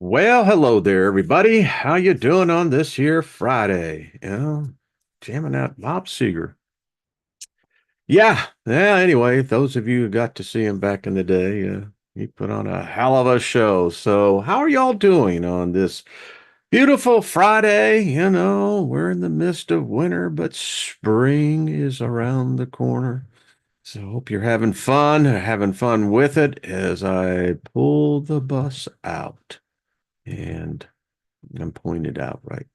Well, hello there, everybody. How you doing on this here Friday? Jamming out Bob Seger. Yeah. Anyway, those of you who got to see him back in the day, he put on a hell of a show. So, how are y'all doing on this beautiful Friday? We're in the midst of winter, but spring is around the corner. So, hope you're having fun with it as I pull the bus out and I'm pointed out right,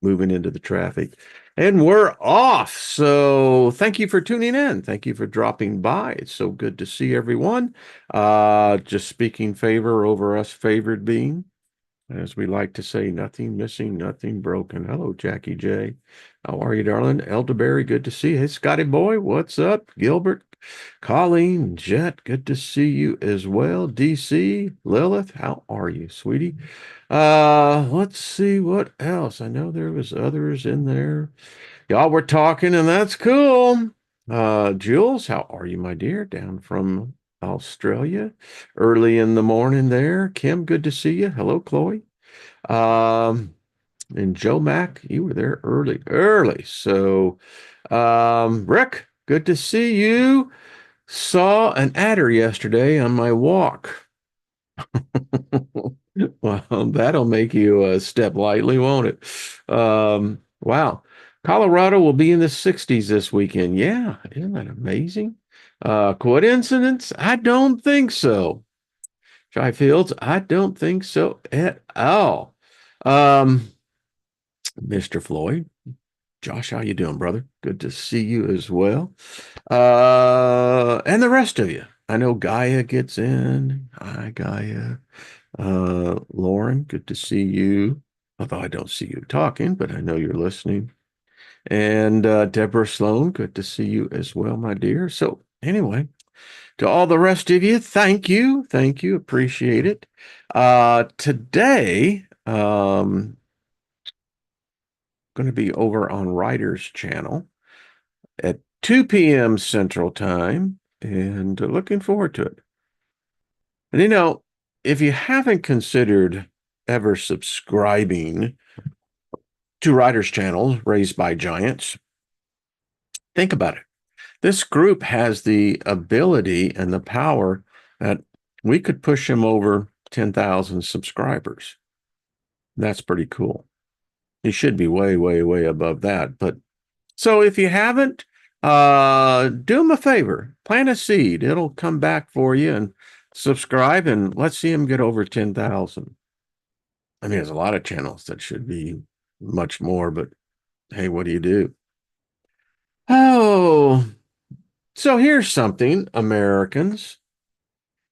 moving into the traffic. And we're off. So thank you for tuning in. Thank you for dropping by. It's so good to see everyone. Just speaking favor over us favored being. As we like to say, nothing missing, nothing broken. Hello, Jackie J. How are you, darling? Elderberry, good to see you. Hey, Scotty boy, what's up? Gilbert, Colleen, Jet, good to see you as well. DC, Lilith, how are you, sweetie? Let's see what else. I know there was others in there. Y'all were talking, and that's cool. Jules, how are you, my dear? Down from Australia, early in the morning there. Kim, good to see you. Hello, Chloe. Um, and Joe Mack, you were there early, early. So, Rick, good to see you. Saw an adder yesterday on my walk. Well, that'll make you step lightly, won't it? Wow. Colorado will be in the 60s this weekend. Yeah, isn't that amazing? Coincidence? I don't think so. Tri Fields? I don't think so at all. Um, Mr. Floyd, Josh, how you doing, brother? Good to see you as well. And the rest of you. I know Gaia gets in. Hi, Gaia. Lauren, good to see you. Although I don't see you talking, but I know you're listening. And Deborah Sloan, good to see you as well, my dear. So, anyway, to all the rest of you, thank you. Thank you. Appreciate it. Today, going to be over on Writer's channel at 2 p.m. Central Time, and looking forward to it. And if you haven't considered ever subscribing to Writers' channels raised by giants, think about it. This group has the ability and the power that we could push him over 10,000 subscribers. That's pretty cool. He should be way, way, way above that. But so if you haven't, do him a favor, plant a seed. It'll come back for you and subscribe and let's see him get over 10,000. I mean, there's a lot of channels that should be much more, but hey, what do you do? Oh, so here's something, Americans.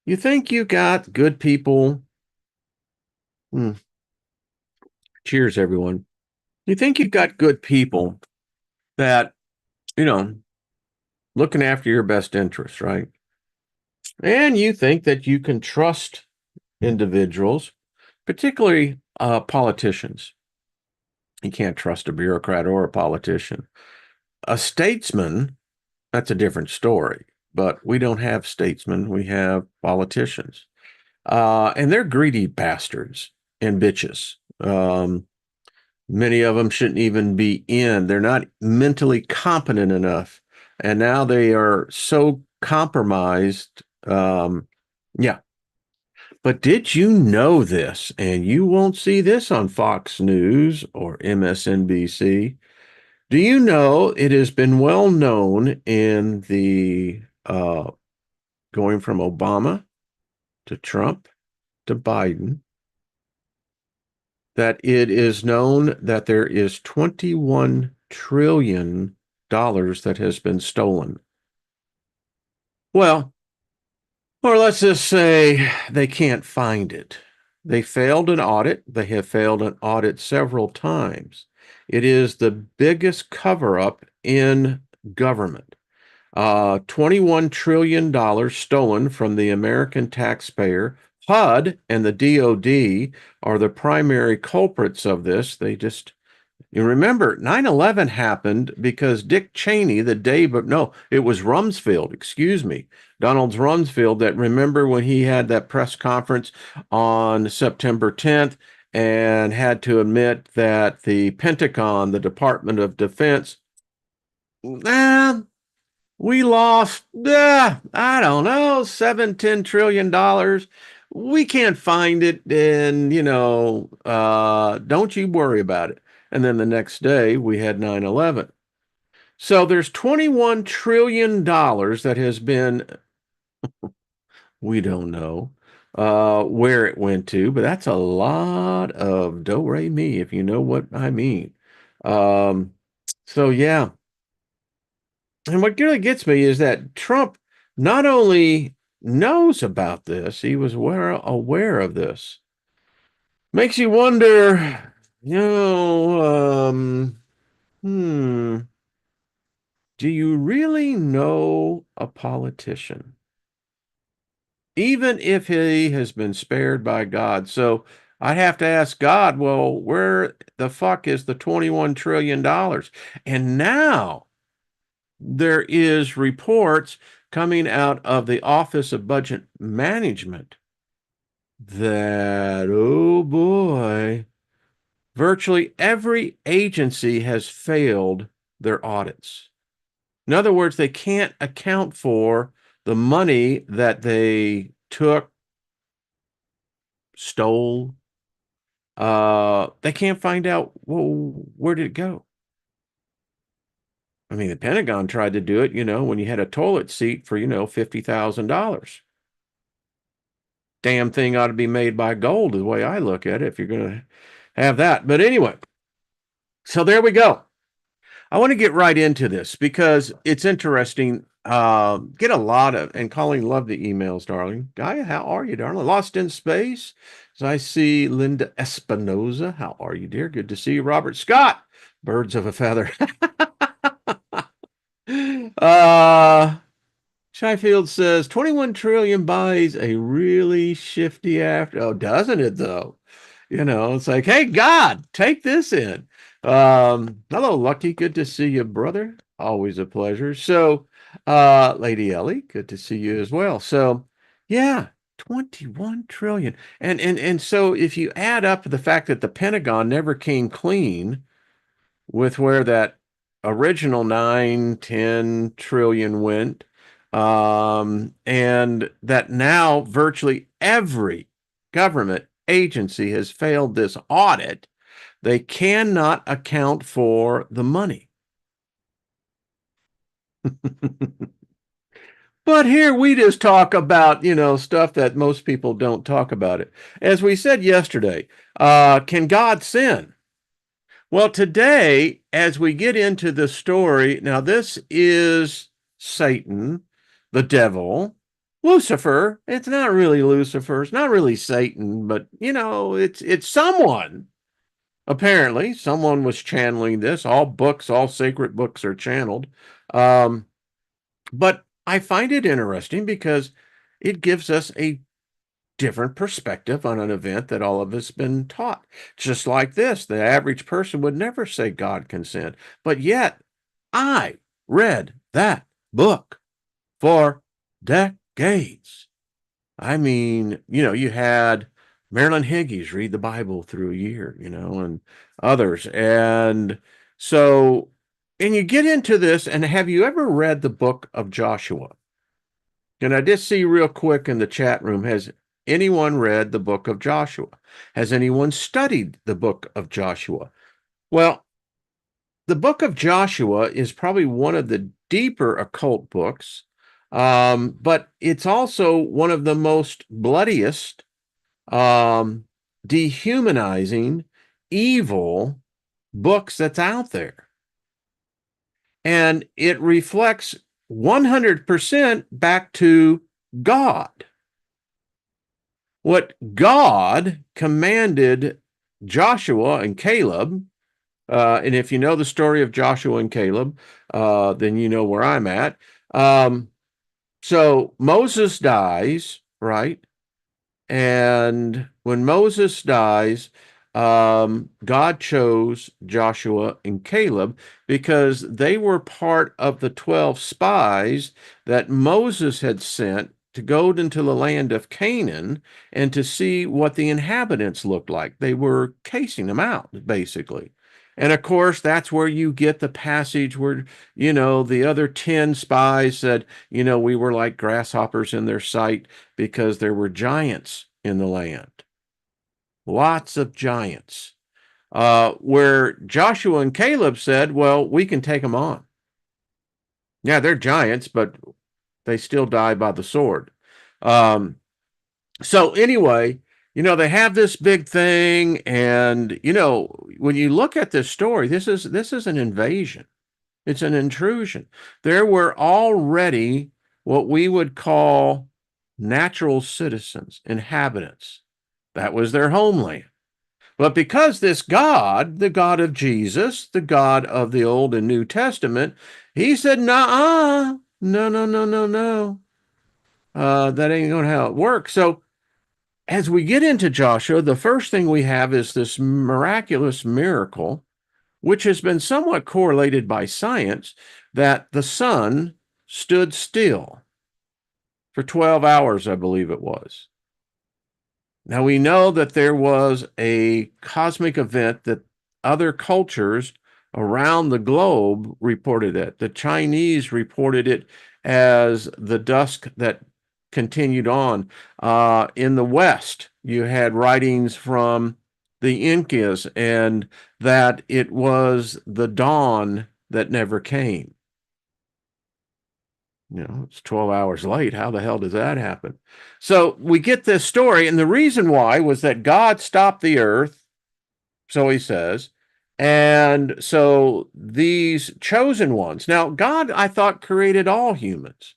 You think you got good people? Hmm. Cheers, everyone. You think you've got good people that, you know, looking after your best interests, right? And you think that you can trust individuals, particularly politicians. You can't trust a bureaucrat or a politician. A statesman, that's a different story. But we don't have statesmen, we have politicians. And they're greedy bastards and bitches. Many of them shouldn't even be in. They're not mentally competent enough. And now they are so compromised. Yeah. But did you know this? And you won't see this on Fox News or MSNBC. Do you know it has been well known in the going from Obama to Trump to Biden that it is known that there is $21 trillion that has been stolen. Well, or let's just say they can't find it. They failed an audit. They have failed an audit several times. It is the biggest cover up in government. $21 trillion stolen from the American taxpayer. HUD and the DOD are the primary culprits of this. They just You remember 9/11 happened because Dick Cheney, the day, but no, it was Rumsfeld, excuse me, Donald Rumsfeld, that remember when he had that press conference on September 10th and had to admit that the Pentagon, the Department of Defense, eh, we lost, I don't know, 7, 10 trillion dollars. We can't find it, and don't you worry about it. And then the next day we had 9/11. So there's $21 trillion that has been, we don't know where it went to, but that's a lot of do re mi, if you know what I mean. Um, so yeah. And what really gets me is that Trump not only knows about this, he was aware of this. Makes you wonder, hmm, do you really know a politician? Even if he has been spared by God. So I'd have to ask God, well, where the fuck is the $21 trillion? And now there is reports coming out of the Office of Budget Management that, oh boy, virtually every agency has failed their audits. In other words, they can't account for the money that they took, stole. They can't find out, well, where did it go? I mean, the Pentagon tried to do it, when you had a toilet seat for, $50,000. Damn thing ought to be made by gold, is the way I look at it, if you're going to have that. But anyway, so there we go. I want to get right into this because it's interesting. Get a lot of, and Colleen, love the emails, darling. Gaia, how are you, darling? Lost in space. As I see Linda Espinoza. How are you, dear? Good to see you. Robert Scott, birds of a feather. uh, Shyfield says 21 trillion buys a really shifty after. Oh, doesn't it though? It's like, hey, God, take this in. Hello, Lucky. Good to see you, brother. Always a pleasure. So, Lady Ellie, good to see you as well. So, yeah, 21 trillion. And so if you add up the fact that the Pentagon never came clean with where that original 9, 10 trillion went, and that now virtually every government agency has failed this audit, they cannot account for the money. But here we just talk about, stuff that most people don't talk about it. As we said yesterday, can God sin? Well, today, as we get into the story, now this is Satan, the devil, Lucifer. It's not really Lucifer. It's not really Satan, but it's someone. Apparently, someone was channeling this. All sacred books are channeled. But I find it interesting because it gives us a different perspective on an event that all of us been taught. Just like this, the average person would never say God can sin, but yet I read that book for decades. I mean, you had Marilyn Higgins read the Bible through a year, and others. And so, and you get into this, and have you ever read the book of Joshua? And I just see real quick in the chat room, has anyone read the book of Joshua? Has anyone studied the book of Joshua? Well, the book of Joshua is probably one of the deeper occult books, but it's also one of the most bloodiest, dehumanizing, evil books that's out there. And it reflects 100% back to God. What God commanded Joshua and Caleb, and if you know the story of Joshua and Caleb, then you know where I'm at. So Moses dies, right? And when Moses dies, God chose Joshua and Caleb because they were part of the 12 spies that Moses had sent to go into the land of Canaan and to see what the inhabitants looked like. They were casing them out, basically. And of course, that's where you get the passage where, the other 10 spies said, we were like grasshoppers in their sight because there were giants in the land. Lots of giants. Where Joshua and Caleb said, well, we can take them on. Yeah, they're giants, but they still die by the sword. Um, so anyway, they have this big thing, and when you look at this story, this is an invasion. It's an intrusion. There were already what we would call natural citizens, inhabitants. That was their homeland. But because this God, the God of Jesus, the God of the Old and New Testament, he said, nah, no, no, no, no, no. That ain't going to how it works. So as we get into Joshua, the first thing we have is this miraculous miracle, which has been somewhat correlated by science, that the sun stood still for 12 hours, I believe it was. Now, we know that there was a cosmic event that other cultures around the globe reported it. The Chinese reported it as the dusk that continued on. In the West, you had writings from the Incas, and that it was the dawn that never came. It's 12 hours late. How the hell does that happen? So we get this story, and the reason why was that God stopped the earth, so he says. And so these chosen ones, now God, I thought, created all humans.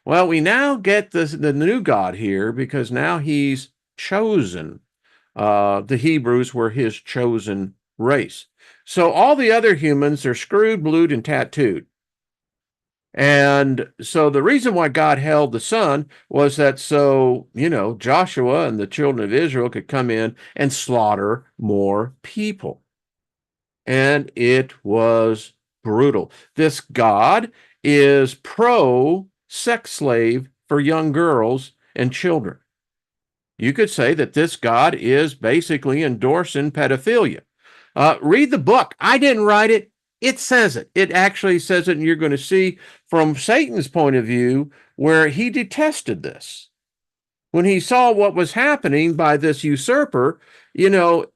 Well, we now get the new God here because now he's chosen. The Hebrews were his chosen race. So all the other humans are screwed, blued, and tattooed. And so the reason why God held the sun was that so, Joshua and the children of Israel could come in and slaughter more people. And it was brutal. This God is pro sex slave for young girls and children. You could say that this God is basically endorsing pedophilia. Read the book. I didn't write it. It says it. It actually says it, and you're going to see from Satan's point of view where he detested this. When he saw what was happening by this usurper, it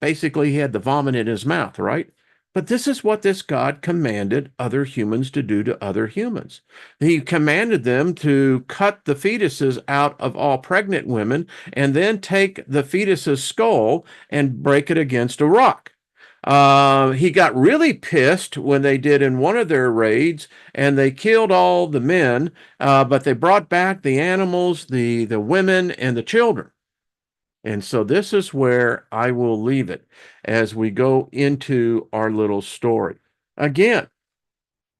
basically he had the vomit in his mouth, right? But this is what this God commanded other humans to do to other humans. He commanded them to cut the fetuses out of all pregnant women and then take the fetus's skull and break it against a rock. He got really pissed when they did in one of their raids, and they killed all the men, but they brought back the animals, the women, and the children. And so this is where I will leave it as we go into our little story. Again,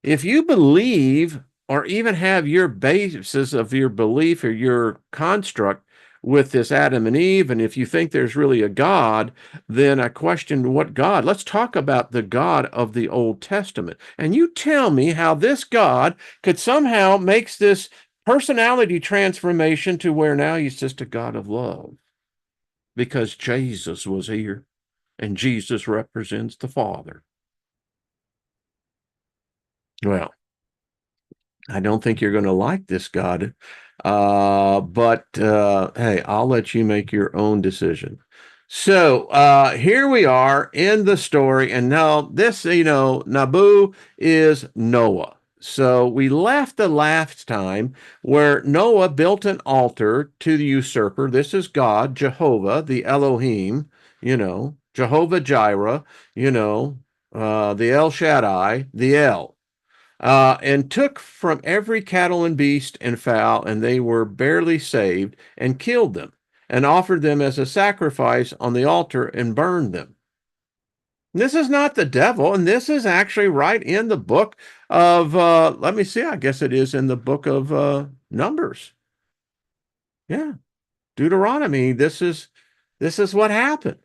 if you believe or even have your basis of your belief or your construct with this Adam and Eve, and if you think there's really a God, then I question what God. Let's talk about the God of the Old Testament. And you tell me how this God could somehow make this personality transformation to where now he's just a God of love. Because Jesus was here, and Jesus represents the Father. Well, I don't think you're going to like this, God, but hey, I'll let you make your own decision. So here we are in the story, and now this, Nabu is Noah. So we left the last time where Noah built an altar to the usurper. This is God, Jehovah, the Elohim, Jehovah Jireh, the El Shaddai, the El. And took from every cattle and beast and fowl, and they were barely saved, and killed them, and offered them as a sacrifice on the altar, and burned them. This is not the devil, and this is actually right in the book of, let me see, I guess it is in the book of Numbers. Yeah. Deuteronomy, this is what happened.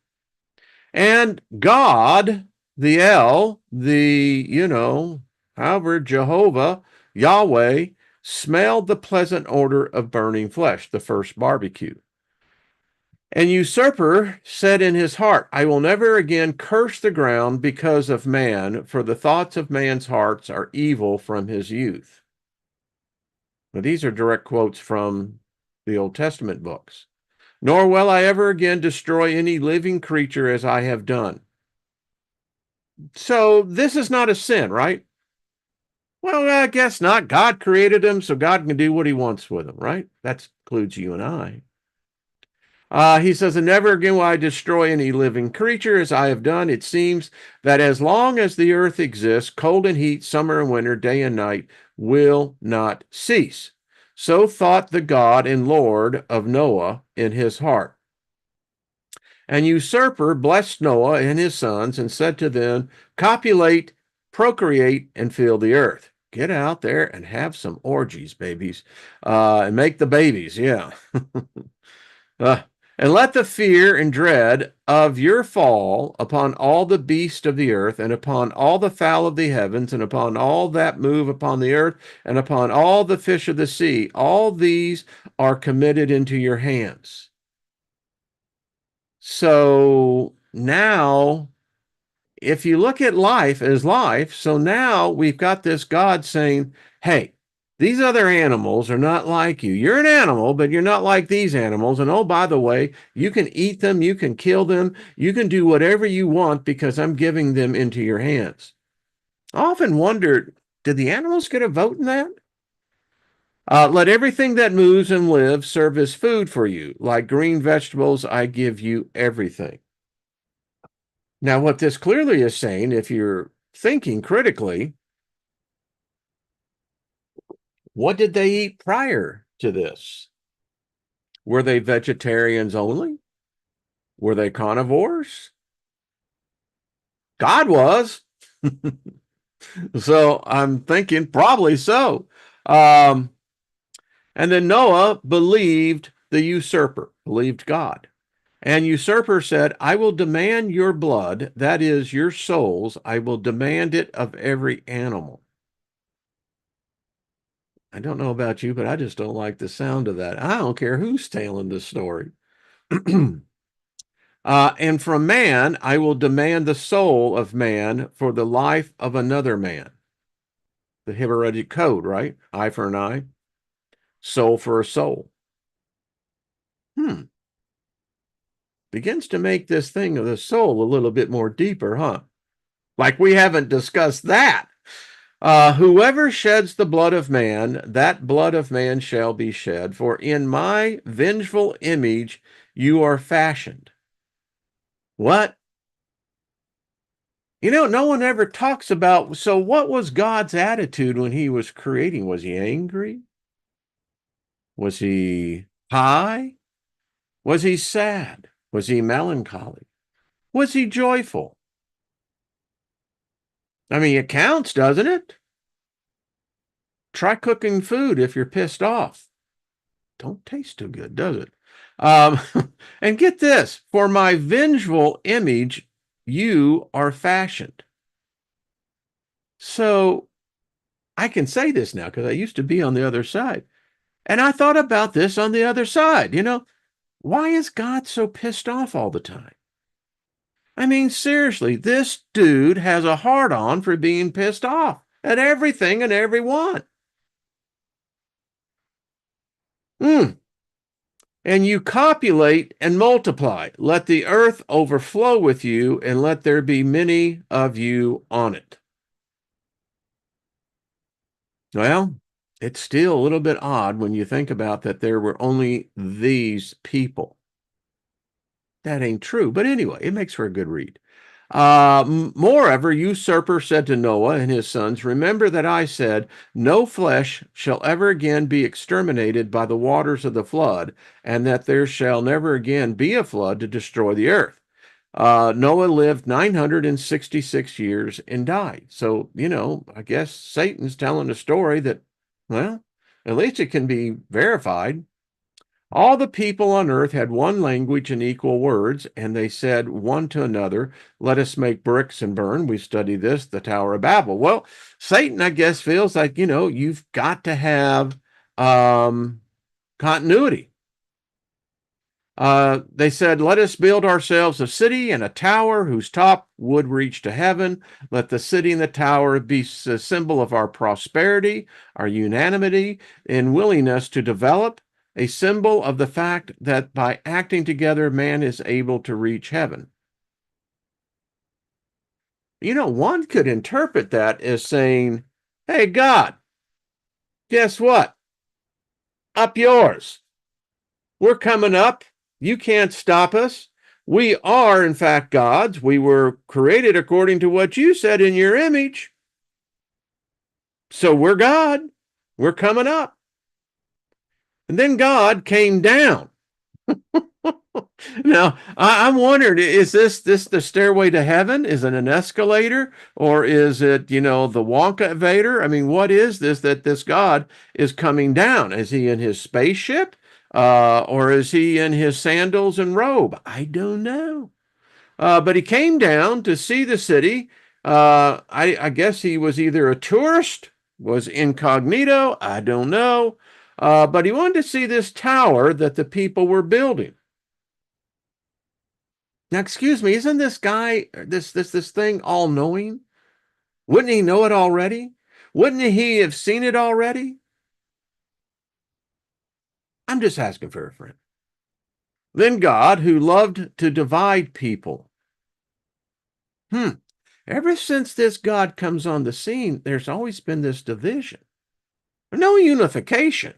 And God, the El, however, Jehovah, Yahweh, smelled the pleasant odor of burning flesh, the first barbecue. And usurper said in his heart, I will never again curse the ground because of man, for the thoughts of man's hearts are evil from his youth. Now, these are direct quotes from the Old Testament books. Nor will I ever again destroy any living creature as I have done. So this is not a sin, right? Well, I guess not. God created them, so God can do what he wants with them, right? That includes you and I. He says, and never again will I destroy any living creature as I have done. It seems that as long as the earth exists, cold and heat, summer and winter, day and night will not cease. So thought the God and Lord of Noah in his heart. And usurper blessed Noah and his sons and said to them, copulate, procreate, and fill the earth. Get out there and have some orgies, babies, and make the babies. Yeah. uh, and let the fear and dread of your fall upon all the beasts of the earth, and upon all the fowl of the heavens, and upon all that move upon the earth, and upon all the fish of the sea. All these are committed into your hands. So now, if you look at life as life, so now we've got this God saying, hey, these other animals are not like you. You're an animal, but you're not like these animals. And oh, by the way, you can eat them, you can kill them, you can do whatever you want because I'm giving them into your hands. I often wondered, did the animals get a vote in that? Let everything that moves and lives serve as food for you. Like green vegetables, I give you everything. Now, what this clearly is saying, if you're thinking critically, what did they eat prior to this? Were they vegetarians only? Were they carnivores? God was. So I'm thinking probably so. And then Noah believed the usurper, believed God. And usurper said, I will demand your blood, that is, your souls, I will demand it of every animal. I don't know about you, but I just don't like the sound of that. I don't care who's telling the story. And from man, I will demand the soul of man for the life of another man. The Hibberitic code, right? Eye for an eye, soul for a soul. Begins to make this thing of the soul a little bit more deeper, huh? Like we haven't discussed that. Whoever sheds the blood of man, that blood of man shall be shed. For in my vengeful image you are fashioned. What? No one ever talks about, so what was God's attitude when he was creating? Was he angry? Was he high? Was he sad? Was he melancholy? Was he joyful? I mean, it counts, doesn't it? Try cooking food if you're pissed off. Don't taste too good, does it? And get this, for my vengeful image, you are fashioned. So I can say this now because I used to be on the other side. And I thought about this on the other side. Why is God so pissed off all the time? I mean, seriously, this dude has a hard on for being pissed off at everything and everyone. And you copulate and multiply. Let the earth overflow with you, and let there be many of you on it. Well, it's still a little bit odd when you think about that there were only these people. That ain't true. But anyway, it makes for a good read. Moreover, usurper said to Noah and his sons, remember that I said, no flesh shall ever again be exterminated by the waters of the flood, and that there shall never again be a flood to destroy the earth. Noah lived 966 years and died. So, I guess Satan's telling a story that, well, at least it can be verified. All the people on earth had one language and equal words, and they said one to another, let us make bricks and burn. We studied this, the Tower of Babel. Well, Satan, I guess, feels like, you've got to have continuity. They said, let us build ourselves a city and a tower whose top would reach to heaven. Let the city and the tower be a symbol of our prosperity, our unanimity, and willingness to develop, a symbol of the fact that by acting together, man is able to reach heaven. One could interpret that as saying, hey, God, guess what? Up yours. We're coming up. You can't stop us. We are, in fact, gods. We were created according to what you said in your image. So we're God. We're coming up. And then God came down. Now, I'm wondering, is this the stairway to heaven? Is it an escalator? Or is it, the Wonka Vader? I mean, what is this that this God is coming down? Is he in his spaceship? Or is he in his sandals and robe? I don't know. But he came down to see the city. I guess he was either a tourist, was incognito, I don't know. But he wanted to see this tower that the people were building. Now, excuse me, isn't this guy, this thing all knowing? Wouldn't he know it already? Wouldn't he have seen it already? I'm just asking for a friend. Then God, who loved to divide people. Ever since this God comes on the scene, there's always been this division. No unification,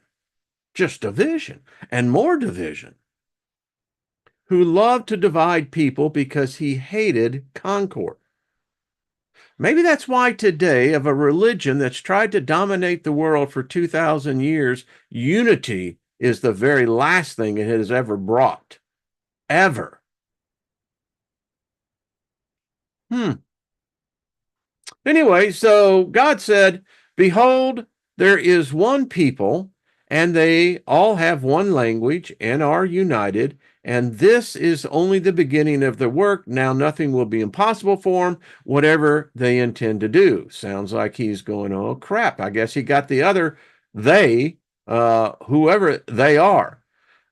just division and more division. Who loved to divide people because he hated concord. Maybe that's why today, of a religion that's tried to dominate the world for 2,000 years, unity is the very last thing it has ever brought. Ever. Anyway, so God said, behold, there is one people, and they all have one language and are united. And this is only the beginning of the work. Now nothing will be impossible for them, whatever they intend to do. Sounds like he's going, oh, crap. I guess he got the other they, whoever they are.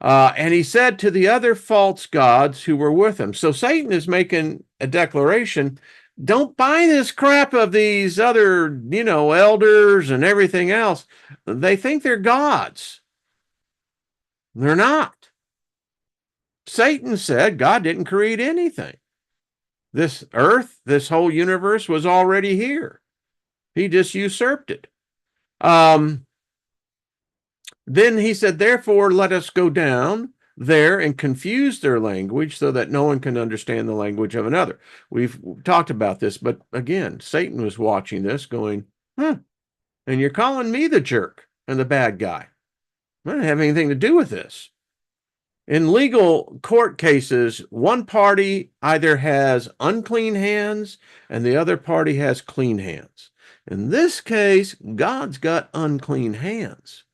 And he said to the other false gods who were with him. So Satan is making a declaration. Don't buy this crap of these other, elders and everything else. They think they're gods. They're not. Satan said God didn't create anything. This earth, this whole universe was already here. He just usurped it. Then he said, therefore, let us go down there and confuse their language so that no one can understand the language of another. We've talked about this, but again, Satan was watching this going, and you're calling me the jerk and the bad guy. I don't have anything to do with this. In legal court cases, one party either has unclean hands and the other party has clean hands. In this case, God's got unclean hands.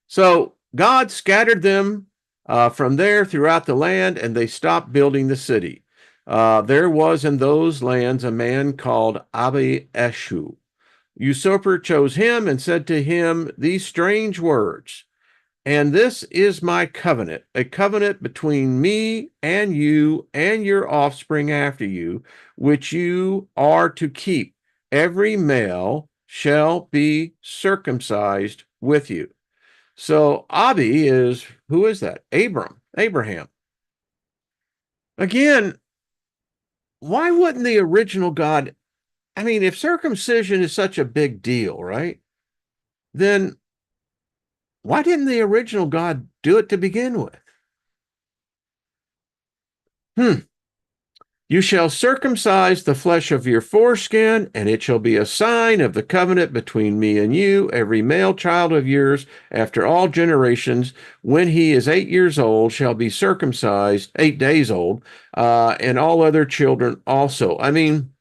So God scattered them from there throughout the land, and they stopped building the city. There was in those lands a man called Abi-Eshu. Usurper chose him and said to him these strange words, and this is my covenant, a covenant between me and you and your offspring after you, which you are to keep. Every male shall be circumcised with you. So Abi is, who is that? Abraham. Again, why wouldn't the original God, I mean, if circumcision is such a big deal, right? Then why didn't the original God do it to begin with? You shall circumcise the flesh of your foreskin, and it shall be a sign of the covenant between me and you. Every male child of yours, after all generations, when he is 8 years old, shall be circumcised, 8 days old, and all other children also. I mean,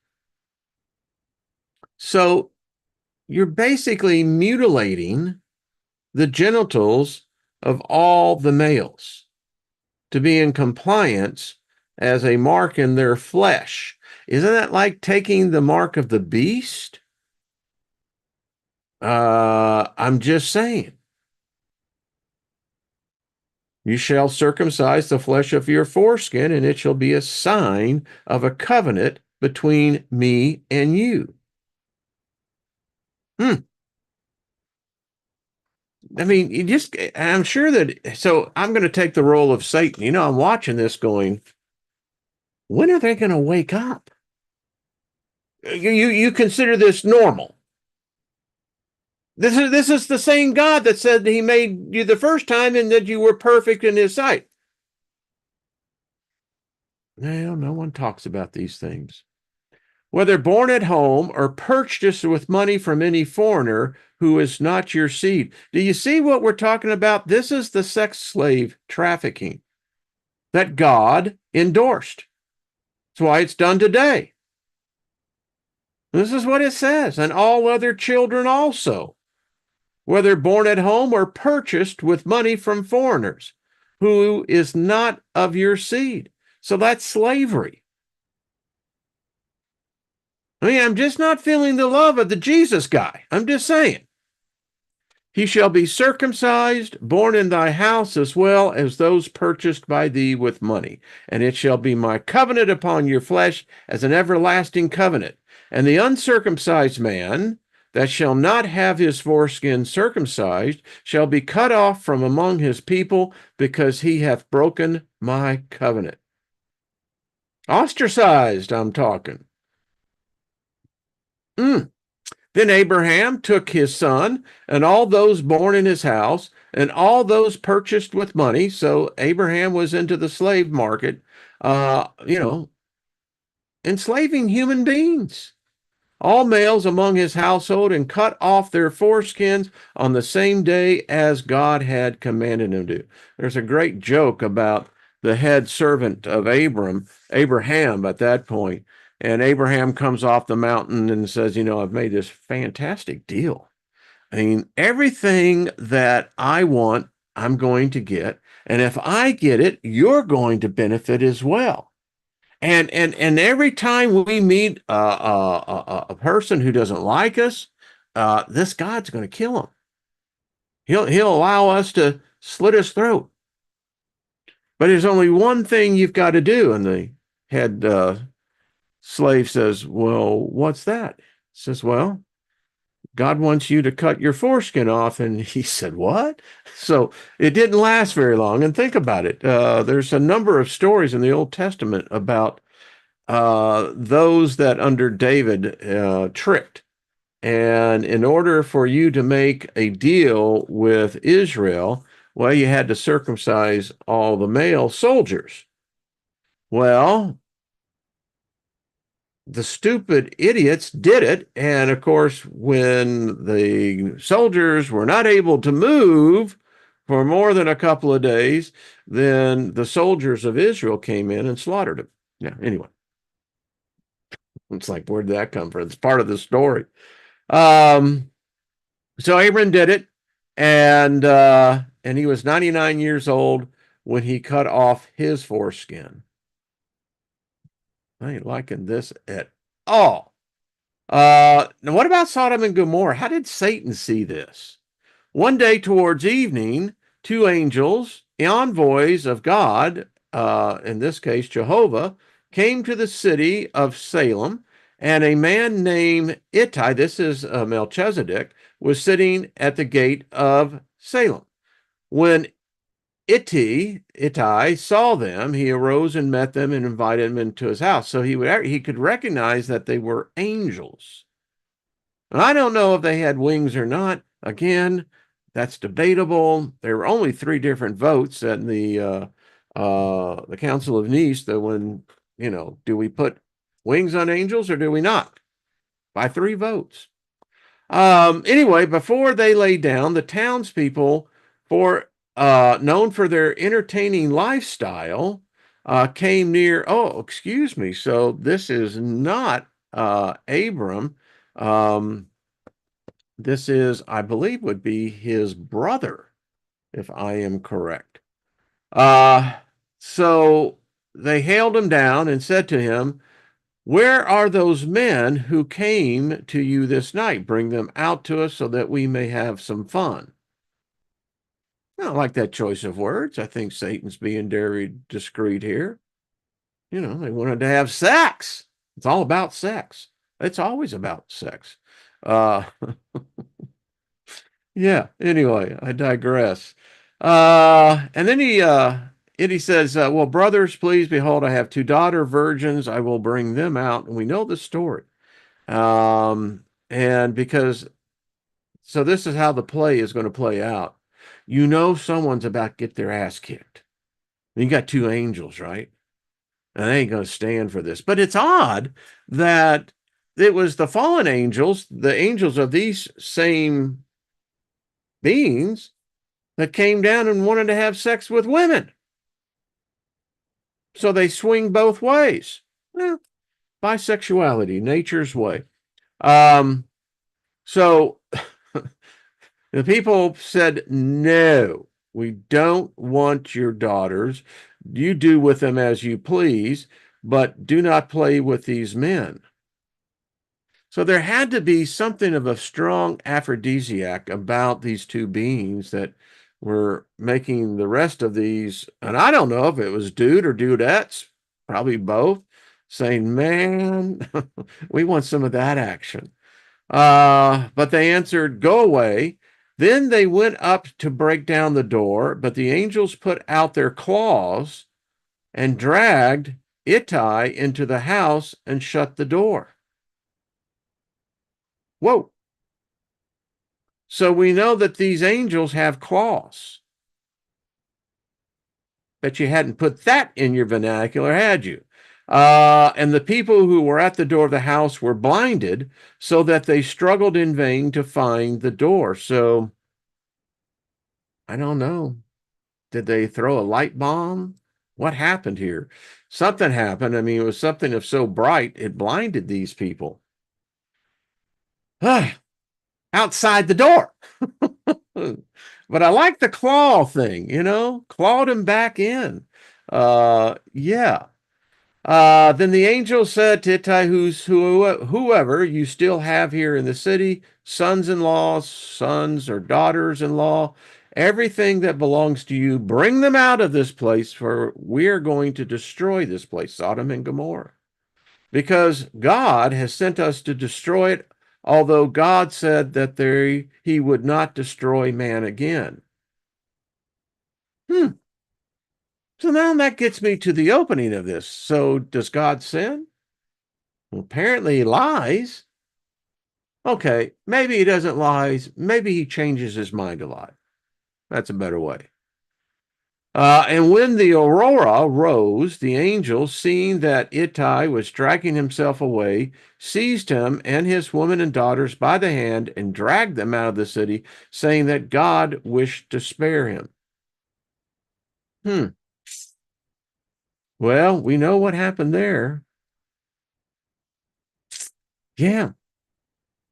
so you're basically mutilating the genitals of all the males to be in compliance as a mark in their flesh. Isn't that like taking the mark of the beast? I'm just saying. You shall circumcise the flesh of your foreskin, and it shall be a sign of a covenant between me and you. Hmm. I mean, I'm sure that, so I'm going to take the role of Satan. I'm watching this going, when are they going to wake up? You consider this normal. This is the same God that said he made you the first time and that you were perfect in his sight. Well, no one talks about these things. Whether born at home or purchased with money from any foreigner who is not your seed. Do you see what we're talking about? This is the sex slave trafficking that God endorsed. That's why it's done today. This is what it says, and all other children also, whether born at home or purchased with money from foreigners, who is not of your seed. So that's slavery. I mean, I'm just not feeling the love of the Jesus guy. I'm just saying. He shall be circumcised, born in thy house, as well as those purchased by thee with money. And it shall be my covenant upon your flesh as an everlasting covenant. And the uncircumcised man that shall not have his foreskin circumcised shall be cut off from among his people, because he hath broken my covenant. Ostracized, I'm talking. Then Abraham took his son and all those born in his house and all those purchased with money. So Abraham was into the slave market, enslaving human beings, all males among his household, and cut off their foreskins on the same day as God had commanded him to. There's a great joke about the head servant of Abraham at that point. And Abraham comes off the mountain and says, I've made this fantastic deal. I mean, everything that I want, I'm going to get. And if I get it, you're going to benefit as well. And every time we meet a person who doesn't like us, this God's going to kill him. He'll allow us to slit his throat. But there's only one thing you've got to do. And the head slave says, well, what's that? Says, well, God wants you to cut your foreskin off. And he said, what? So it didn't last very long. And think about it. There's a number of stories in the Old Testament about those that under David tricked. And in order for you to make a deal with Israel, well, you had to circumcise all the male soldiers. Well, the stupid idiots did it. And of course, when the soldiers were not able to move for more than a couple of days, then the soldiers of Israel came in and slaughtered them. Yeah, anyway. It's like, where did that come from? It's part of the story. So Abram did it, and he was 99 years old when he cut off his foreskin. I ain't liking this at all. Now what about Sodom and Gomorrah? How did Satan see this? One day towards evening, two angels, envoys of God, in this case Jehovah, came to the city of Salem, and a man named Ittai, this is Melchizedek, was sitting at the gate of Salem. When Ittai saw them, he arose and met them and invited them into his house. So he could recognize that they were angels. And I don't know if they had wings or not. Again, that's debatable. There were only 3 different votes at the Council of Nice. That when, do we put wings on angels or do we not? By 3 votes. Anyway, before they lay down, the townspeople, known for their entertaining lifestyle, came near. Oh, excuse me. So this is not Abram. This is, I believe, would be his brother. if I am correct. Uh, so they hailed him down and said to him, "Where are those men who came to you this night? Bring them out to us so that we may have some fun." I don't like that choice of words. I think Satan's being very discreet here. They wanted to have sex. It's all about sex. It's always about sex. Uh, yeah, anyway, I digress. And then he says, "Well, brothers, please behold, I have two daughter virgins. I will bring them out." And we know the story. And because, so this is how the play is going to play out. Someone's about to get their ass kicked. You got two angels, right? And they ain't going to stand for this. But it's odd that it was the fallen angels, the angels of these same beings, that came down and wanted to have sex with women. So they swing both ways. Well, bisexuality, nature's way. Um, so the people said, "No, we don't want your daughters. You do with them as you please, but do not play with these men." So there had to be something of a strong aphrodisiac about these two beings that were making the rest of these, and I don't know if it was dude or dudettes, probably both, saying, "Man, we want some of that action." But they answered, "Go away." Then they went up to break down the door, but the angels put out their claws and dragged Ittai into the house and shut the door. Whoa. So we know that these angels have claws. Bet you hadn't put that in your vernacular, had you? And the people who were at the door of the house were blinded, so that they struggled in vain to find the door. So I don't know. Did they throw a light bomb? What happened here? Something happened. I mean, it was something of so bright, it blinded these people. Outside the door. But I like the claw thing, clawed him back in. Yeah. Then the angel said to Ittai, whoever you still have here in the city, sons-in-law, sons or daughters-in-law, everything that belongs to you, bring them out of this place, for we are going to destroy this place, Sodom and Gomorrah, because God has sent us to destroy it, although God said that he would not destroy man again. So now that gets me to the opening of this. So does God sin? Well, apparently he lies. Okay, maybe he doesn't lie. Maybe he changes his mind a lot. That's a better way. And when the aurora rose, the angel, seeing that Ittai was dragging himself away, seized him and his women and daughters by the hand and dragged them out of the city, saying that God wished to spare him. Well, we know what happened there. Yeah.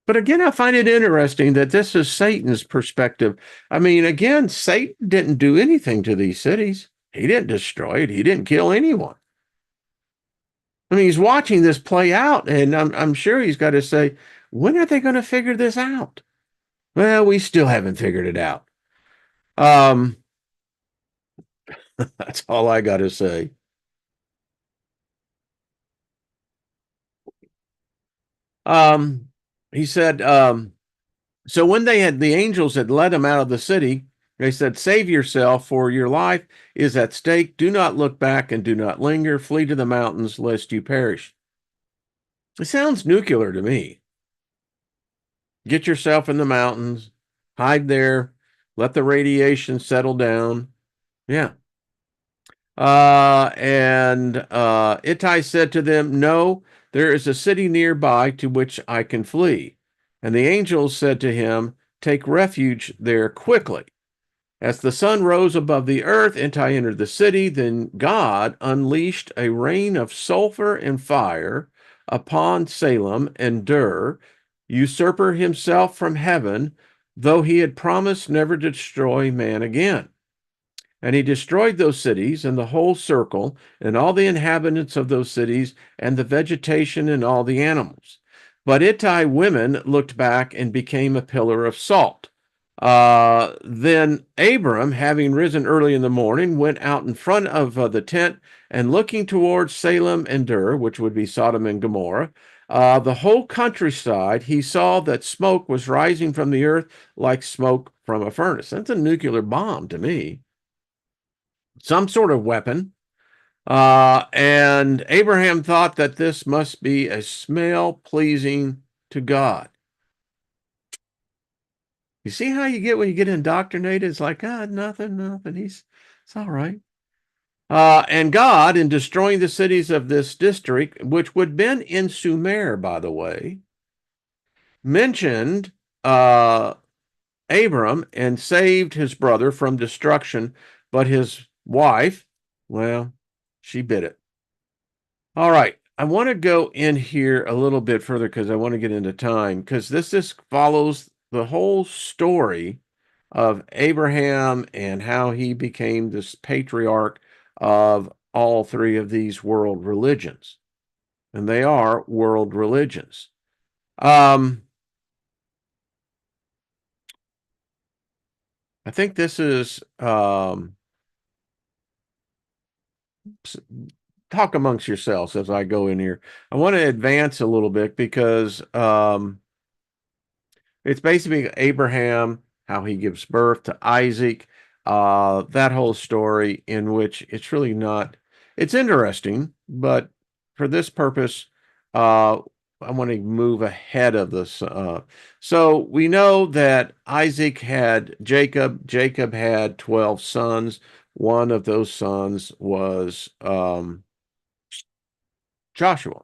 But again, I find it interesting that this is Satan's perspective. I mean, again, Satan didn't do anything to these cities. He didn't destroy it. He didn't kill anyone. I mean, he's watching this play out, and I'm sure he's got to say, when are they going to figure this out? Well, we still haven't figured it out. Um, that's all I got to say. Um, he said, so when the angels had led him out of the city, they said, "Save yourself, for your life is at stake. Do not look back and do not linger. Flee to the mountains, lest you perish." It sounds nuclear to me. Get yourself in the mountains, hide there, let the radiation settle down. Yeah. And Ittai said to them, "No, there is a city nearby to which I can flee." And the angels said to him, "Take refuge there quickly." As the sun rose above the earth, Ittai entered the city. Then God unleashed a rain of sulfur and fire upon Salem and Dur, usurper himself from heaven, though he had promised never to destroy man again. And he destroyed those cities and the whole circle, and all the inhabitants of those cities, and the vegetation and all the animals. But Ittai women looked back and became a pillar of salt. Then Abram, having risen early in the morning, went out in front of the tent, and looking towards Salem and Dur, which would be Sodom and Gomorrah, the whole countryside, he saw that smoke was rising from the earth like smoke from a furnace. That's a nuclear bomb to me, some sort of weapon. And Abraham thought that this must be a smell pleasing to God. You see how you get when you get indoctrinated? It's like, nothing. It's all right. And God, in destroying the cities of this district, which would have been in Sumer, by the way, mentioned Abram and saved his brother from destruction, but his wife, well, she bit it. All right. I want to go in here a little bit further because I want to get into time, because this follows the whole story of Abraham and how he became this patriarch of all three of these world religions. And they are world religions. I think this is talk amongst yourselves as I go in here. I want to advance a little bit because it's basically Abraham, how he gives birth to Isaac, that whole story, in which it's really not, it's interesting, but for this purpose, I want to move ahead of this. So we know that Isaac had Jacob. Jacob had 12 sons. One of those sons was Joshua.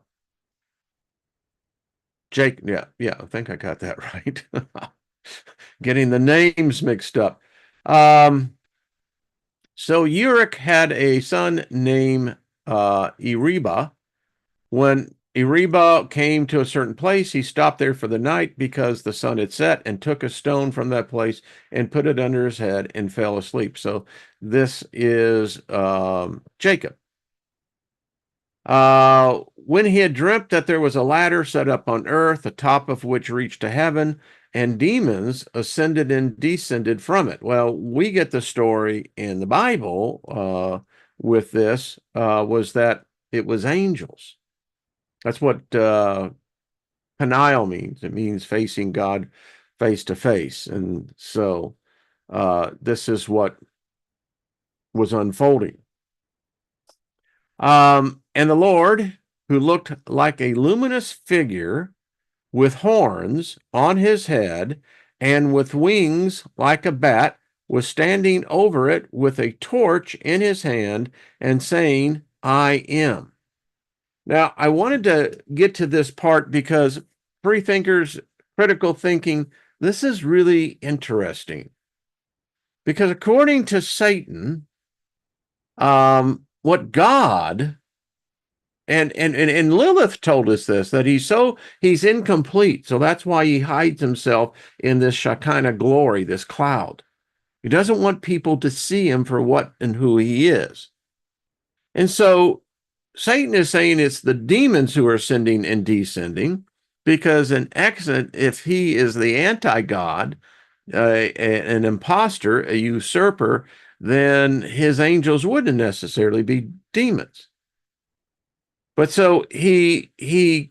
Jake, yeah, I think I got that right. Getting the names mixed up. So Uric had a son named Eriba. When Eriba came to a certain place, he stopped there for the night because the sun had set, and took a stone from that place and put it under his head and fell asleep. So this is Jacob. When he had dreamt that there was a ladder set up on earth, the top of which reached to heaven, and demons ascended and descended from it. Well, we get the story in the Bible with this, was that it was angels. That's what Peniel means. It means facing God face to face. And so this is what was unfolding. And the Lord, who looked like a luminous figure with horns on his head and with wings like a bat, was standing over it with a torch in his hand and saying, I am. Now, I wanted to get to this part because free thinkers, critical thinking, this is really interesting. Because according to Satan, what God and Lilith told us this, that he's incomplete. So that's why he hides himself in this Shekinah glory, this cloud. He doesn't want people to see him for what and who he is. And so Satan is saying it's the demons who are ascending and descending, because an exit, if he is the anti-God, an imposter, a usurper, then his angels wouldn't necessarily be demons. But so he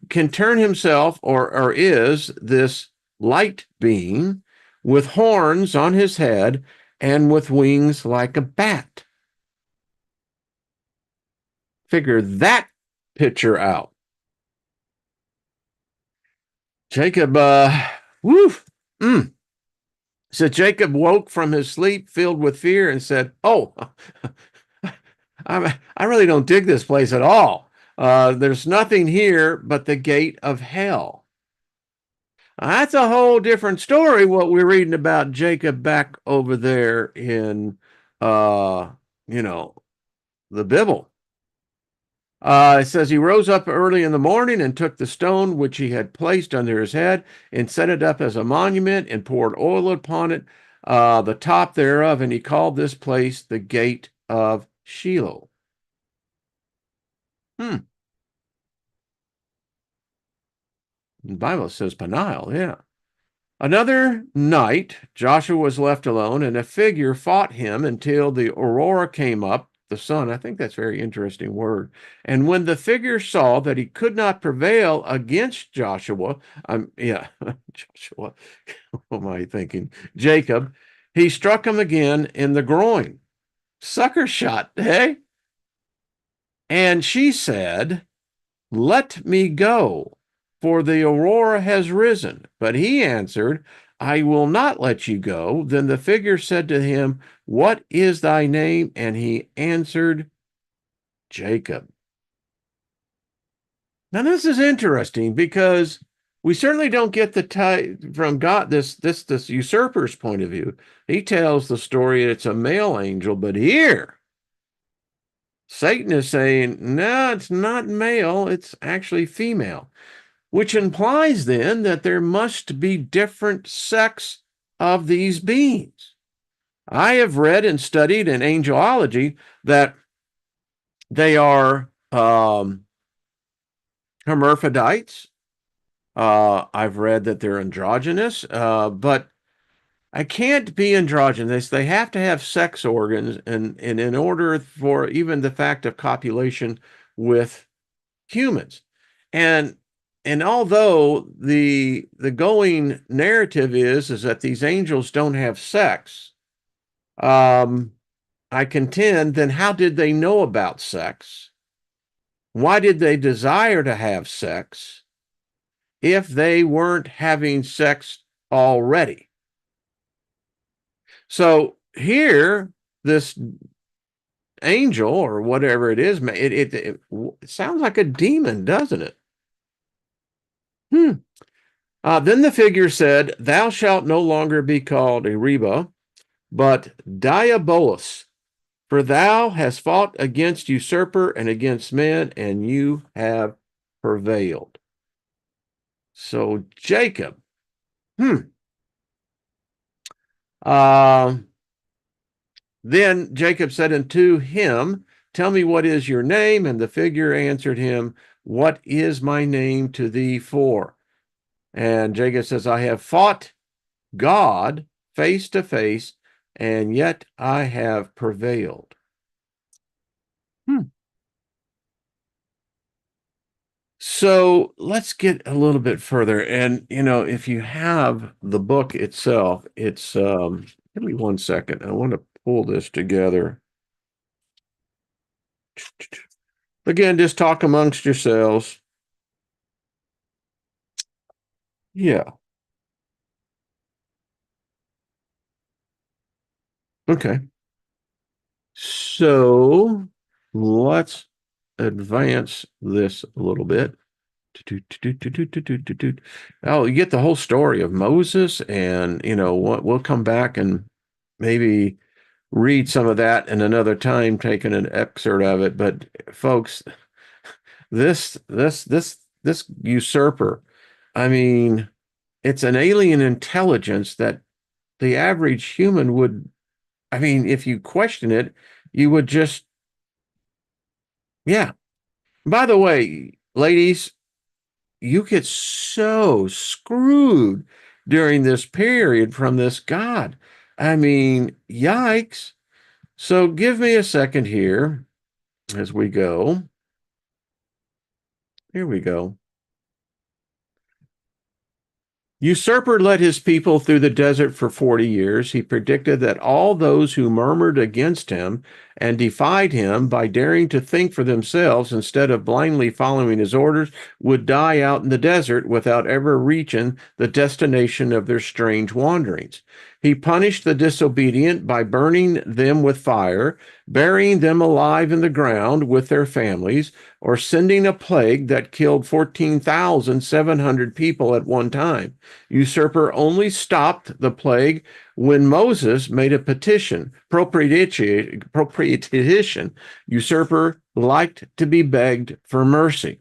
can turn himself, or is this light being with horns on his head and with wings like a bat. Figure that picture out. Jacob, So Jacob woke from his sleep filled with fear and said, oh, I really don't dig this place at all. There's nothing here but the gate of hell. That's a whole different story, what we're reading about Jacob back over there in, the Bible. It says he rose up early in the morning and took the stone which he had placed under his head and set it up as a monument and poured oil upon it, the top thereof, and he called this place the gate of Shiloh. Hmm. The Bible says Peniel, yeah. Another night, Joshua was left alone, and a figure fought him until the aurora came up, the sun. I think that's a very interesting word. And when the figure saw that he could not prevail against Joshua, yeah, Joshua, what am I thinking? Jacob, he struck him again in the groin. Sucker shot, hey? And she said, let me go, for the aurora has risen. But he answered, I will not let you go. Then the figure said to him, what is thy name? And he answered, Jacob. Now this is interesting because we certainly don't get the from God this usurper's point of view. He tells the story it's a male angel, but here Satan is saying, no, it's not male, it's actually female, which implies then that there must be different sex of these beings. I have read and studied in angelology that they are hermaphrodites. I've read that they're androgynous, but I can't be androgynous. They have to have sex organs, and in order for even the fact of copulation with humans. And although the going narrative is that these angels don't have sex, I contend, then how did they know about sex? Why did they desire to have sex if they weren't having sex already? So here, this angel or whatever it is, it sounds like a demon, doesn't it? Then the figure said, thou shalt no longer be called Eriba, but Diabolus, for thou hast fought against usurper and against men, and you have prevailed. So Jacob, then Jacob said unto him, tell me what is your name? And the figure answered him, what is my name to thee for? And Jacob says, I have fought God face to face, and yet I have prevailed. So let's get a little bit further. And, if you have the book itself, it's, give me 1 second. I want to pull this together. Again, just talk amongst yourselves. Yeah. Okay. So let's advance this a little bit. Oh, you get the whole story of Moses, and we'll come back and maybe read some of that in another time, taking an excerpt of it. But folks, this usurper, I mean, it's an alien intelligence that the average human would, I mean, if you question it, you would just, yeah. By the way, ladies, you get so screwed during this period from this God. I mean, yikes. So give me a second here as we go. Here we go. Usurper led his people through the desert for 40 years. He predicted that all those who murmured against him and defied him by daring to think for themselves instead of blindly following his orders would die out in the desert without ever reaching the destination of their strange wanderings. He punished the disobedient by burning them with fire, burying them alive in the ground with their families, or sending a plague that killed 14,700 people at one time. Usurper only stopped the plague when Moses made a propitiation, usurper liked to be begged for mercy.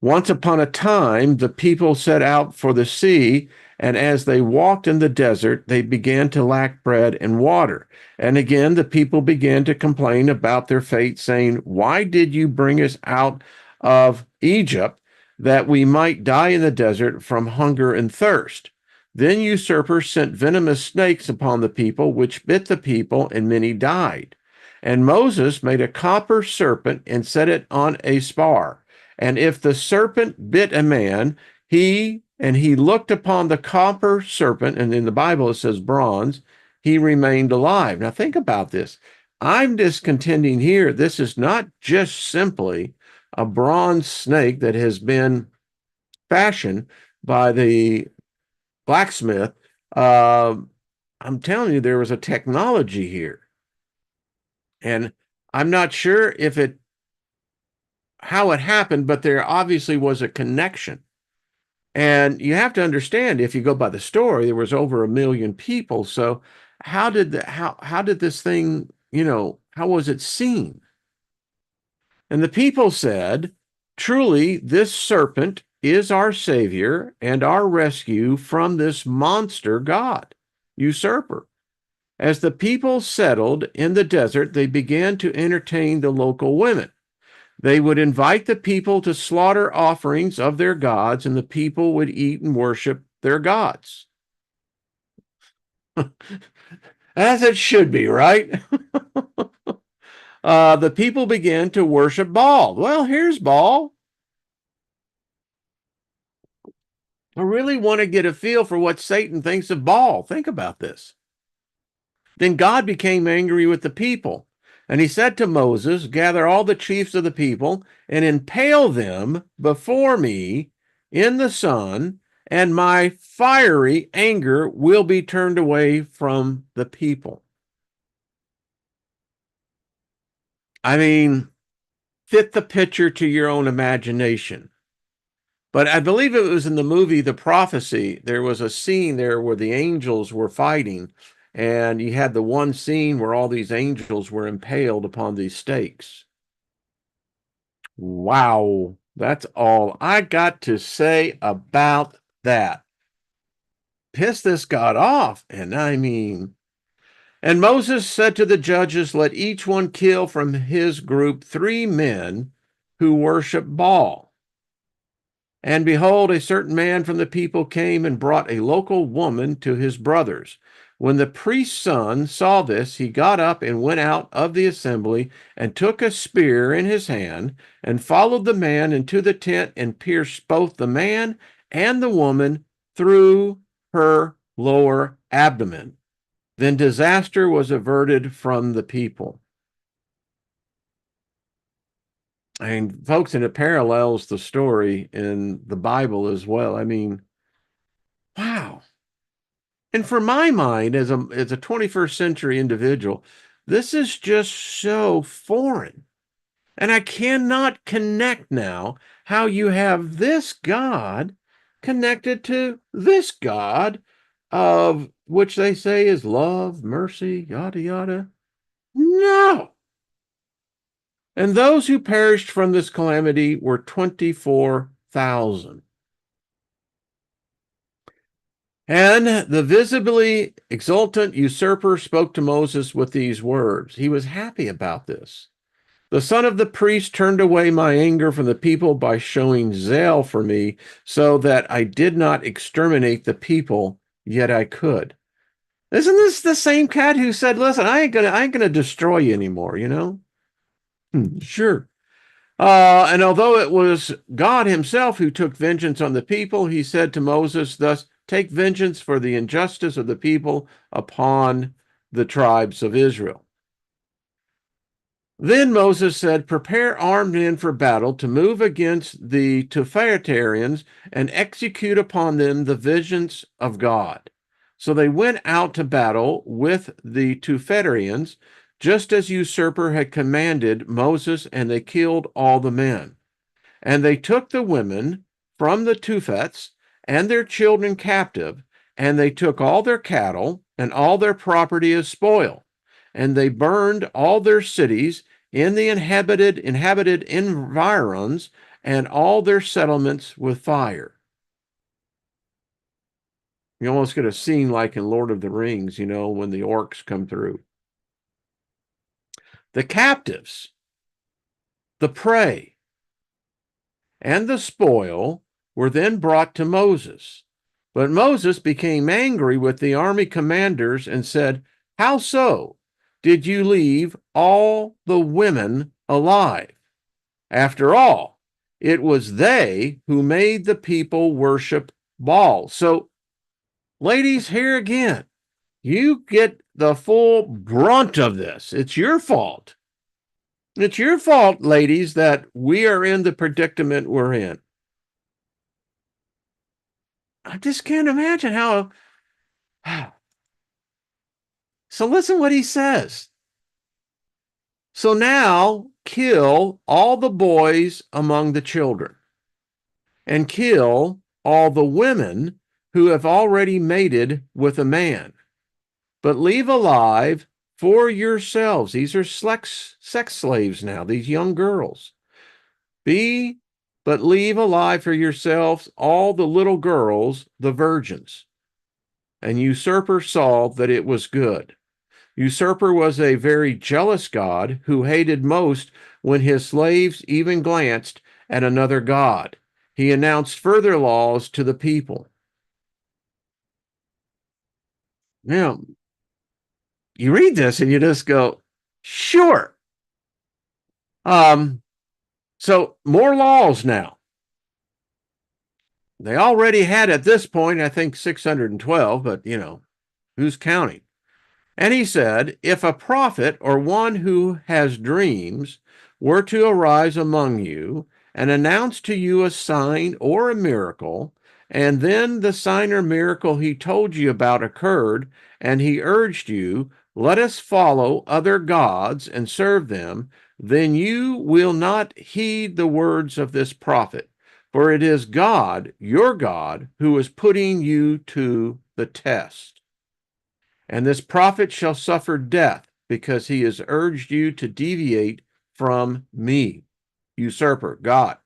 Once upon a time, the people set out for the sea, and as they walked in the desert, they began to lack bread and water. And again, the people began to complain about their fate, saying, "Why did you bring us out of Egypt that we might die in the desert from hunger and thirst?" Then usurpers sent venomous snakes upon the people, which bit the people, and many died. And Moses made a copper serpent and set it on a spar. And if the serpent bit a man, he looked upon the copper serpent, and in the Bible it says bronze, he remained alive. Now think about this. I'm just contending here, this is not just simply a bronze snake that has been fashioned by the blacksmith. I'm telling you, there was a technology here. And I'm not sure how it happened, but there obviously was a connection. And you have to understand, if you go by the story, there was over 1 million people. So how did this thing, how was it seen? And the people said, "Truly, this serpent is our savior and our rescue from this monster god, usurper." As the people settled in the desert, they began to entertain the local women. They would invite the people to slaughter offerings of their gods, and the people would eat and worship their gods. As it should be, right? The people began to worship Baal. Well, here's Baal. I really want to get a feel for what Satan thinks of Baal. Think about this. Then God became angry with the people, and he said to Moses, "Gather all the chiefs of the people and impale them before me in the sun, and my fiery anger will be turned away from the people." I mean, fit the picture to your own imagination. But I believe it was in the movie The Prophecy. There was a scene there where the angels were fighting, and you had the one scene where all these angels were impaled upon these stakes. Wow, that's all I got to say about that. Piss this God off. And Moses said to the judges, "Let each one kill from his group 3 men who worship Baal." And behold, a certain man from the people came and brought a local woman to his brothers. When the priest's son saw this, he got up and went out of the assembly and took a spear in his hand and followed the man into the tent and pierced both the man and the woman through her lower abdomen. Then disaster was averted from the people. And folks, and it parallels the story in the Bible as well. I mean, wow. And for my mind, as a 21st century individual, this is just so foreign. And I cannot connect now how you have this God connected to this God, of which they say is love, mercy, yada, yada. No. And those who perished from this calamity were 24,000. And the visibly exultant usurper spoke to Moses with these words. He was happy about this. "The son of the priest turned away my anger from the people by showing zeal for me, so that I did not exterminate the people, yet I could." Isn't this the same cat who said, "Listen, I ain't gonna destroy you anymore, you know?" Sure. And although it was God himself who took vengeance on the people, he said to Moses, "Thus take vengeance for the injustice of the people upon the tribes of Israel." Then Moses said, "Prepare armed men for battle to move against the Tophatharians and execute upon them the vengeance of God." So they went out to battle with the Tophatharians, just as usurper had commanded Moses, and they killed all the men. And they took the women from the Tophets and their children captive, and they took all their cattle and all their property as spoil, and they burned all their cities in the inhabited environs and all their settlements with fire. You almost get a scene like in Lord of the Rings, when the orcs come through. The captives, the prey, and the spoil were then brought to Moses. But Moses became angry with the army commanders and said, "How so? Did you leave all the women alive? After all, it was they who made the people worship Baal." So, ladies, here again, you get the full brunt of this. It's your fault. It's your fault, ladies, that we are in the predicament we're in. I just can't imagine how. So listen what he says. So now kill all the boys among the children, and kill all the women who have already mated with a man, but leave alive for yourselves. These are sex slaves now, these young girls. But leave alive for yourselves all the little girls, the virgins. And usurper saw that it was good. Usurper was a very jealous god who hated most when his slaves even glanced at another god. He announced further laws to the people. Now, you read this and you just go, sure. So more laws now. They already had at this point, I think 612, but who's counting? And he said, if a prophet or one who has dreams were to arise among you and announce to you a sign or a miracle, and then the sign or miracle he told you about occurred, and he urged you, let us follow other gods and serve them, then you will not heed the words of this prophet, for it is God, your God, who is putting you to the test. And this prophet shall suffer death because he has urged you to deviate from me, usurper, God.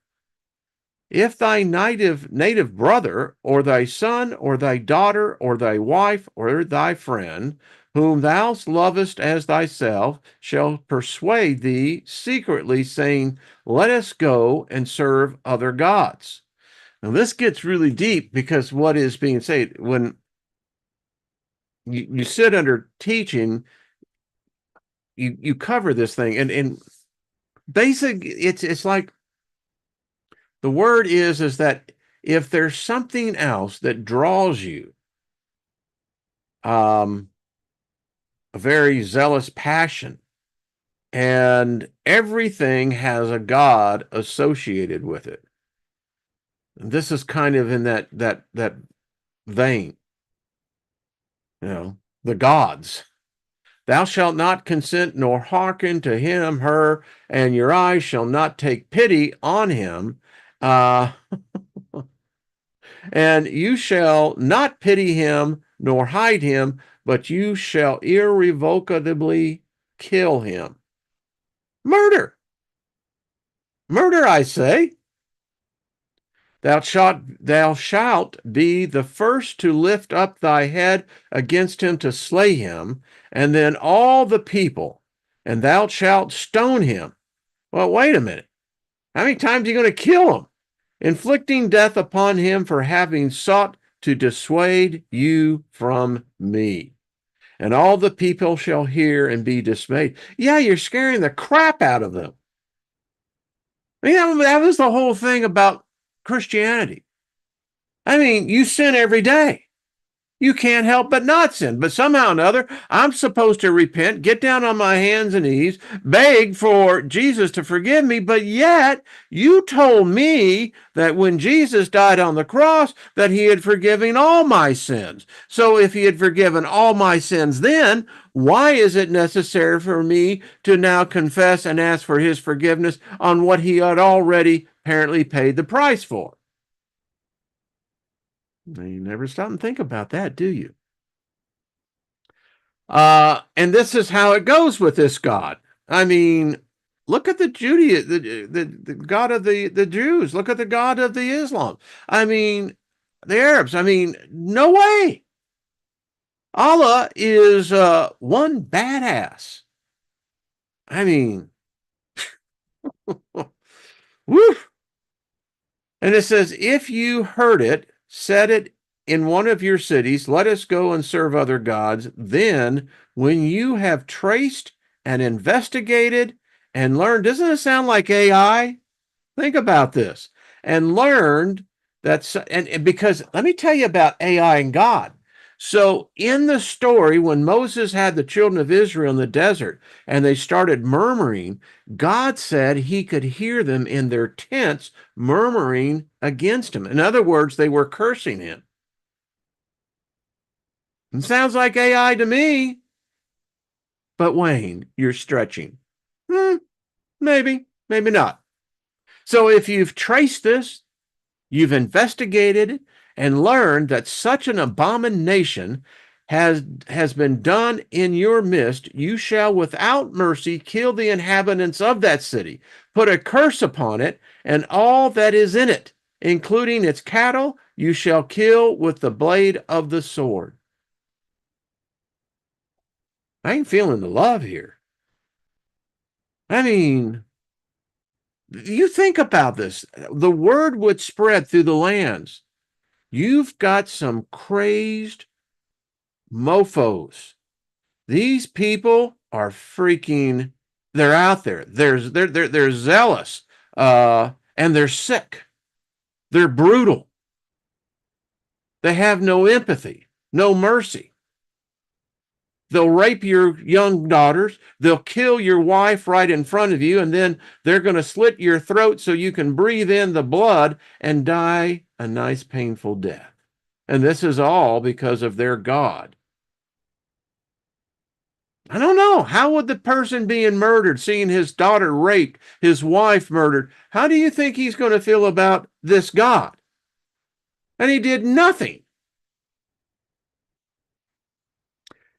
If thy native brother, or thy son, or thy daughter, or thy wife, or thy friend, whom thou lovest as thyself, shall persuade thee secretly, saying, let us go and serve other gods. Now this gets really deep, because what is being said, when you sit under teaching, you cover this thing, and basic, it's like the word is that if there's something else that draws you, a very zealous passion, and everything has a god associated with it. This is kind of in that vein, the gods. Thou shalt not consent nor hearken to him, her, and your eyes shall not take pity on him. And you shall not pity him nor hide him, but you shall irrevocably kill him. Murder. Murder, I say. Thou shalt be the first to lift up thy head against him to slay him, and then all the people, and thou shalt stone him. Well, wait a minute. How many times are you going to kill him? Inflicting death upon him for having sought to dissuade you from me. And all the people shall hear and be dismayed. Yeah, you're scaring the crap out of them. I mean, that was the whole thing about Christianity. I mean, you sin every day. You can't help but not sin. But somehow or another, I'm supposed to repent, get down on my hands and knees, beg for Jesus to forgive me. But yet, you told me that when Jesus died on the cross, that he had forgiven all my sins. So if he had forgiven all my sins then, why is it necessary for me to now confess and ask for his forgiveness on what he had already apparently paid the price for? You never stop and think about that, do you? And this is how it goes with this God. I mean, look at the the God of the Jews. Look at the God of the Islam. I mean, the Arabs. I mean, no way. Allah is one badass. I mean, woo. And it says, if you heard it, said it in one of your cities, let us go and serve other gods. Then, when you have traced and investigated and learned, doesn't it sound like AI? Think about this. And learned that, and because let me tell you about AI and God. So, in the story, when Moses had the children of Israel in the desert and they started murmuring, God said he could hear them in their tents murmuring against him. In other words, they were cursing him. It sounds like AI to me, but Wayne, you're stretching. Maybe, maybe not. So, if you've traced this, you've investigated and learned that such an abomination has been done in your midst. You shall without mercy kill the inhabitants of that city, put a curse upon it and all that is in it, including its cattle, you shall kill with the blade of the sword. I ain't feeling the love here. I mean, you think about this. The word would spread through the lands. You've got some crazed mofos. These people are freaking, they're out there. They're zealous. And they're sick. They're brutal. They have no empathy, no mercy. They'll rape your young daughters. They'll kill your wife right in front of you, and then they're going to slit your throat so you can breathe in the blood and die a nice, painful death. And this is all because of their God. I don't know. How would the person being murdered, seeing his daughter raped, his wife murdered, how do you think he's going to feel about this God? And he did nothing.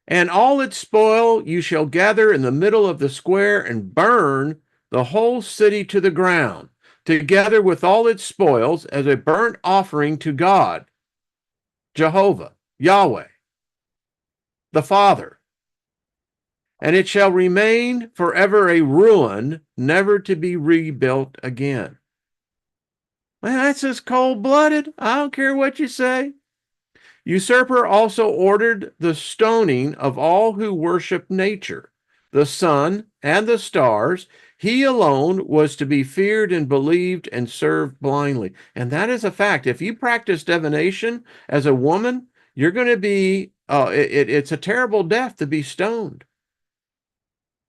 And all its spoil you shall gather in the middle of the square and burn the whole city to the ground, together with all its spoils as a burnt offering to God, Jehovah, Yahweh, the Father. And it shall remain forever a ruin, never to be rebuilt again. Man, that's just cold-blooded. I don't care what you say. Usurper also ordered the stoning of all who worship nature, the sun and the stars. He alone was to be feared and believed and served blindly. And that is a fact. If you practice divination as a woman, you're going to be, it's a terrible death to be stoned.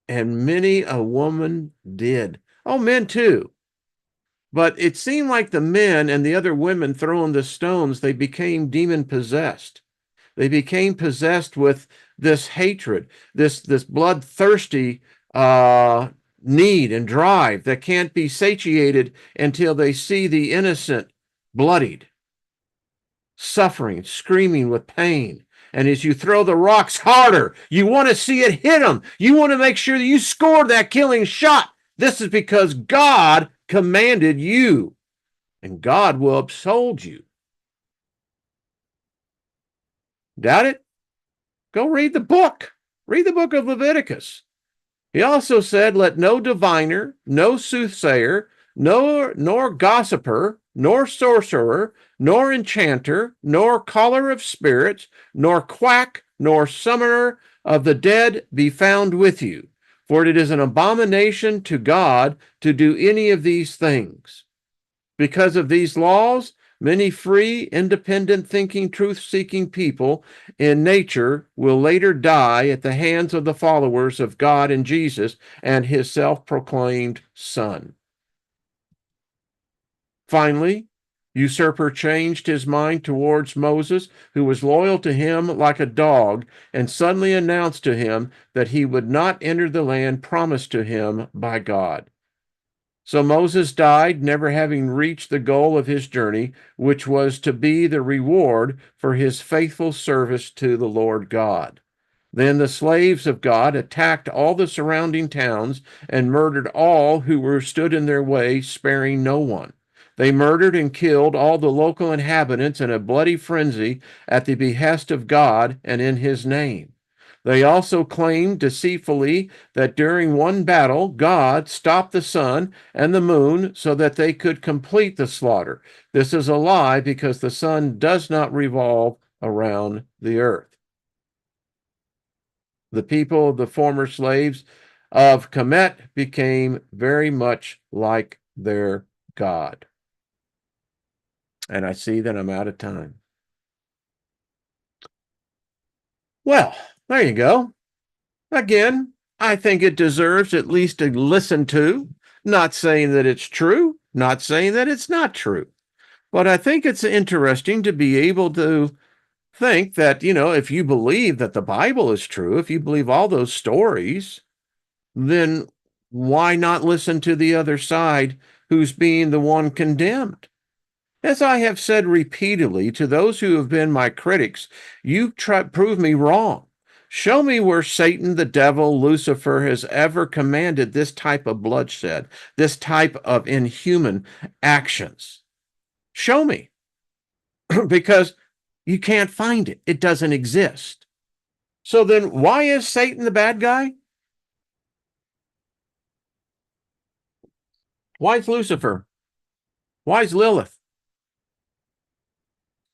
And many a woman did. Oh, men too. But it seemed like the men and the other women throwing the stones, they became demon possessed. They became possessed with this hatred, this bloodthirsty need and drive that can't be satiated until they see the innocent bloodied, suffering, screaming with pain. And as you throw the rocks harder, you want to see it hit them. You want to make sure that you scored that killing shot. This is because God commanded you, and God will uphold you. Doubt it? Go read the book. Read the book of Leviticus. He also said, let no diviner, no soothsayer, nor gossiper, nor sorcerer, nor enchanter, nor caller of spirits, nor quack, nor summoner of the dead be found with you. For it is an abomination to God to do any of these things. Because of these laws, many free, independent thinking, truth-seeking people in nature will later die at the hands of the followers of God and Jesus and his self-proclaimed Son. Finally, usurper changed his mind towards Moses, who was loyal to him like a dog, and suddenly announced to him that he would not enter the land promised to him by God. So Moses died, never having reached the goal of his journey, which was to be the reward for his faithful service to the Lord God. Then the slaves of God attacked all the surrounding towns and murdered all who were stood in their way, sparing no one. They murdered and killed all the local inhabitants in a bloody frenzy at the behest of God and in his name. They also claimed deceitfully that during one battle, God stopped the sun and the moon so that they could complete the slaughter. This is a lie because the sun does not revolve around the earth. The people, the former slaves of Kemet, became very much like their God. And I see that I'm out of time. Well, there you go. Again, I think it deserves at least a listen to. Not saying that it's true, not saying that it's not true. But I think it's interesting to be able to think that, if you believe that the Bible is true, if you believe all those stories, then why not listen to the other side who's being the one condemned? As I have said repeatedly to those who have been my critics, you prove me wrong. Show me where Satan, the devil, Lucifer has ever commanded this type of bloodshed, this type of inhuman actions. Show me, because you can't find it. It doesn't exist. So then why is Satan the bad guy? Why is Lucifer? Why is Lilith?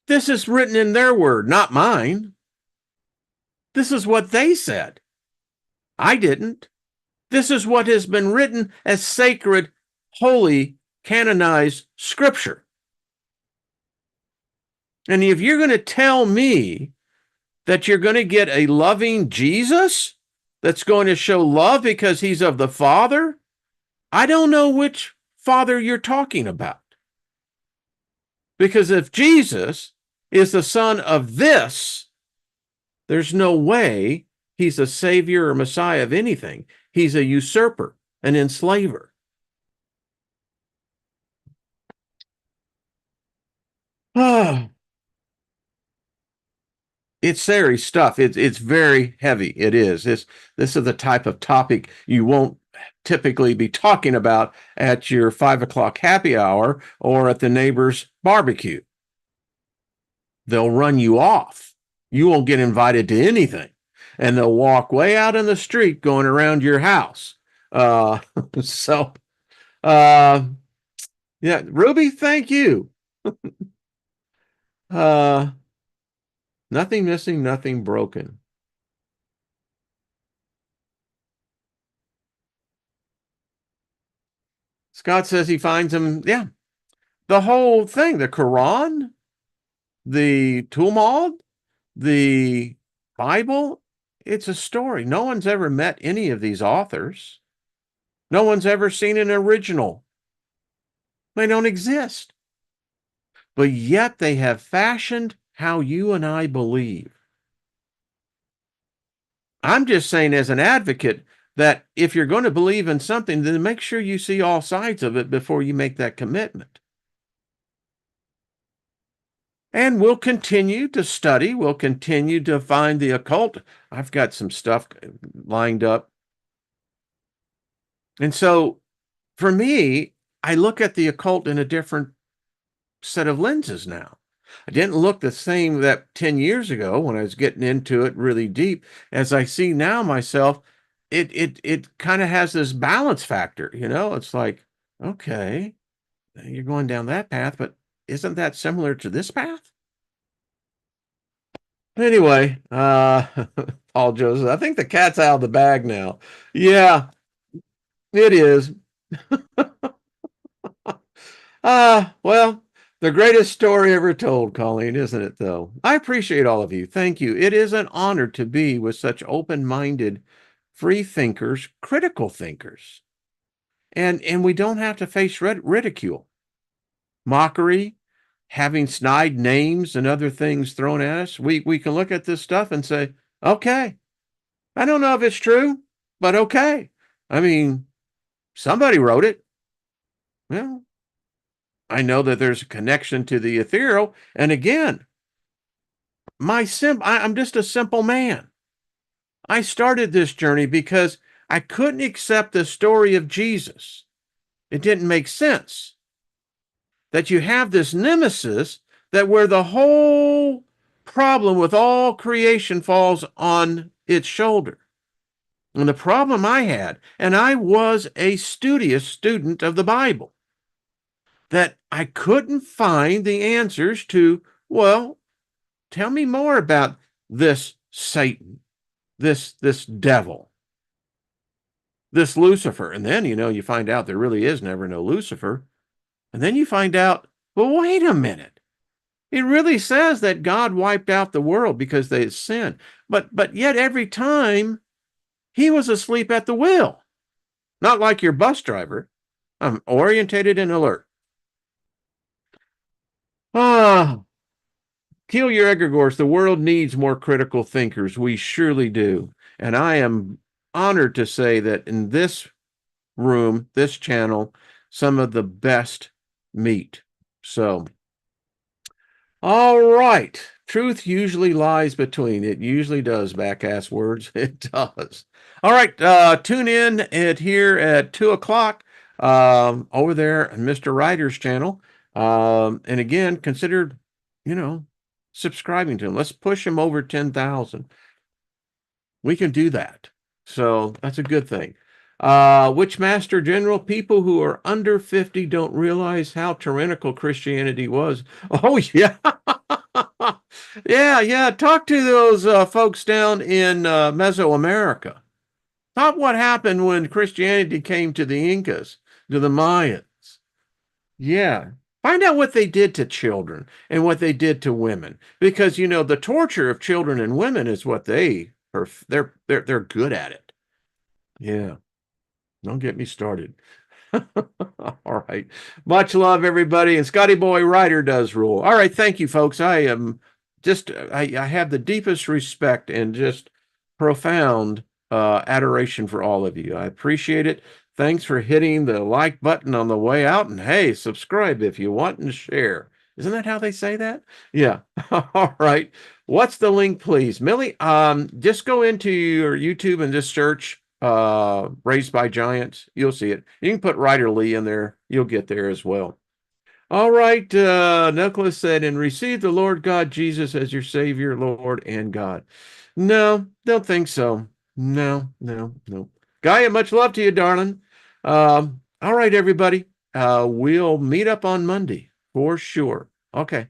This is written in their word, not mine. This is what they said. I didn't. This is what has been written as sacred, holy, canonized scripture. And if you're going to tell me that you're going to get a loving Jesus that's going to show love because he's of the Father, I don't know which Father you're talking about. Because if Jesus is the son of this, there's no way he's a savior or Messiah of anything. He's a usurper, an enslaver. It's serious stuff. It's very heavy. It is. This is the type of topic you won't typically be talking about at your 5 o'clock happy hour or at the neighbor's barbecue. They'll run you off. You won't get invited to anything. And they'll walk way out in the street going around your house. Uh, so, uh, yeah, Ruby, thank you. Uh, Nothing missing, nothing broken. Scott says he finds them. Yeah, the whole thing, the Quran, the Talmud, the Bible, it's a story. No one's ever met any of these authors. No one's ever seen an original. They don't exist. But yet they have fashioned how you and I believe. I'm just saying, as an advocate, that if you're going to believe in something, then make sure you see all sides of it before you make that commitment. And we'll continue to study. We'll continue to find the occult. I've got some stuff lined up. And so for me, I look at the occult in a different set of lenses now. I didn't look the same that 10 years ago when I was getting into it really deep as I see now myself. It kind of has this balance factor, It's like, okay, you're going down that path, but isn't that similar to this path? Anyway, Paul Joseph, I think the cat's out of the bag now. Yeah, it is. Well, the greatest story ever told, Colleen, isn't it, though? I appreciate all of you. Thank you. It is an honor to be with such open-minded, free thinkers, critical thinkers. And we don't have to face ridicule, mockery, having snide names and other things thrown at us. We can look at this stuff and say, okay, I don't know if it's true, but okay. I mean, somebody wrote it. Well, I know that there's a connection to the ethereal. And again, I'm just a simple man. I started this journey because I couldn't accept the story of Jesus. It didn't make sense that you have this nemesis that where the whole problem with all creation falls on its shoulder. And the problem I had, and I was a studious student of the Bible, that I couldn't find the answers to, well, tell me more about this Satan, this devil, this Lucifer. And then, you find out there really is never no Lucifer. And then you find out, well, wait a minute. It really says that God wiped out the world because they had sinned. But yet every time he was asleep at the wheel. Not like your bus driver. I'm orientated and alert. Kill your egregores. The world needs more critical thinkers. We surely do. And I am honored to say that in this room, this channel, some of the best meet. So, all right. Truth usually lies between. It usually does, back-ass words. It does. All right. Tune in here at 2 o'clock over there on Mr. Ryder's channel. And again, consider, subscribing to him. Let's push him over 10,000. We can do that. So that's a good thing. Witchmaster General, people who are under 50 don't realize how tyrannical Christianity was. Oh, yeah. Yeah. Talk to those folks down in Mesoamerica. Talk what happened when Christianity came to the Incas, to the Mayans. Yeah. Find out what they did to children and what they did to women. Because, the torture of children and women is what they're good at it. Yeah. Don't get me started. All right. Much love, everybody. And Scotty Boy Ryder does rule. All right. Thank you, folks. I am I have the deepest respect and just profound adoration for all of you. I appreciate it. Thanks for hitting the like button on the way out. And hey, subscribe if you want and share. Isn't that how they say that? Yeah. All right. What's the link, please? Millie, just go into your YouTube and just search Raised by Giants. You'll see it. You can put Ryder Lee in there. You'll get there as well. All right. Nicholas said, and receive the Lord God Jesus as your Savior, Lord, and God. No, don't think so. No. Gaia, much love to you, darling. All right, everybody. We'll meet up on Monday for sure. Okay.